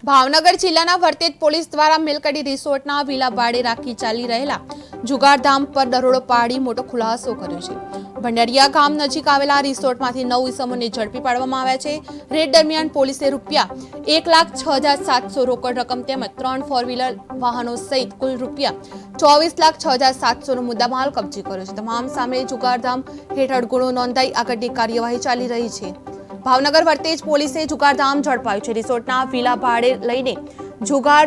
ભાવનગર જિલ્લાના વર્તેજ પોલીસ દ્વારા મિલકડી રિસોર્ટના વિલા ભાડે રાખી ચાલી રહેલા જુગારધામ પર દરોડો પાડી મોટો ખુલાસો કર્યો છે। ભંડારીયા ગામ નજીક આવેલા રિસોર્ટમાંથી 9 ઇસમોને ઝડપી પાડવામાં આવ્યા છે। રેડ દરમિયાન પોલીસે રૂપિયા 1,06,700 રોકડ રકમ તેમજ 3 ફોર વ્હીલર વાહનો સહિત કુલ રૂપિયા 24,06,700 નો મુદ્દામાલ કબજે કર્યો છે। તમામ સામે જુગારધામ હેઠળ ગુનો નોંધાઈ આગળની કાર્યવાહી ચાલી રહી છે। ભાવનગર વર્તેજ પોલીસે જુગારધામ ઝડપાયું છે। રિસોર્ટના વિલા ભાડે લઈને જુગાર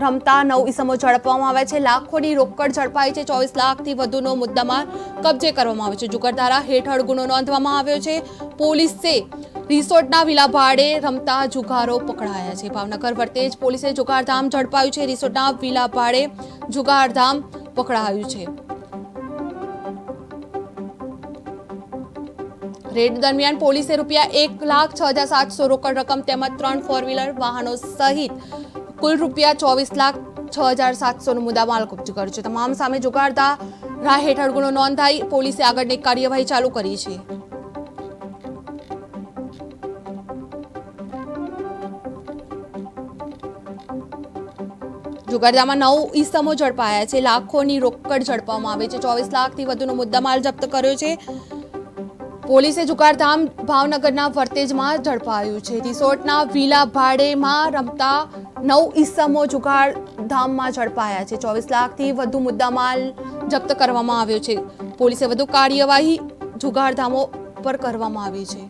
રમતા 9 ઇસમો ઝડપવામાં આવ્યા છે। લાખોની રોકડ ઝડપાઈ છે। 24 લાખથી વધુનો મુદ્દામાલ કબજે કરવામાં આવ્યો છે। જુગારધારા હેઠળ ગુનો નોંધવામાં આવ્યો છે। પોલીસે રિસોર્ટના વિલા ભાડે રમતા જુગારો પકડાયા છે। ભાવનગર વર્તેજ પોલીસે જુગારધામ ઝડપાયું છે। રિસોર્ટના વિલા ભાડે જુગારધામ પકડાયું છે। રેડ દરમિયાન પોલીસે રૂપિયા 1,06,700 રોકડ રકમ તેમજ 3 ફોર વ્હીલર વાહનો સહિત કુલ રૂપિયા 24,06,700 નો મુદ્દામાલ કબજે કર્યો છે। તમામ સામે જુગારધારા હેઠળ ગુનો નોંધાઈ પોલીસે આગળની કાર્યવાહી ચાલુ કરી છે। જુગારધામમાં 9 ઇસમો ઝડપાયા છે। લાખોની રોકડ ઝડપવામાં આવી છે। 24 લાખથી વધુનો મુદ્દામાલ જપ્ત કર્યો છે। પોલીસે જુગારધામ ભાવનગરના વર્તેજમાં ઝડપાયું છે। રિસોર્ટના વિલા ભાડેમાં રમતા 9 ઇસમો જુગારધામમાં ઝડપાયા છે। 24 લાખથી વધુ મુદ્દામાલ જપ્ત કરવામાં આવ્યો છે। પોલીસે વધુ કાર્યવાહી જુગારધામો પર કરવામાં આવી છે।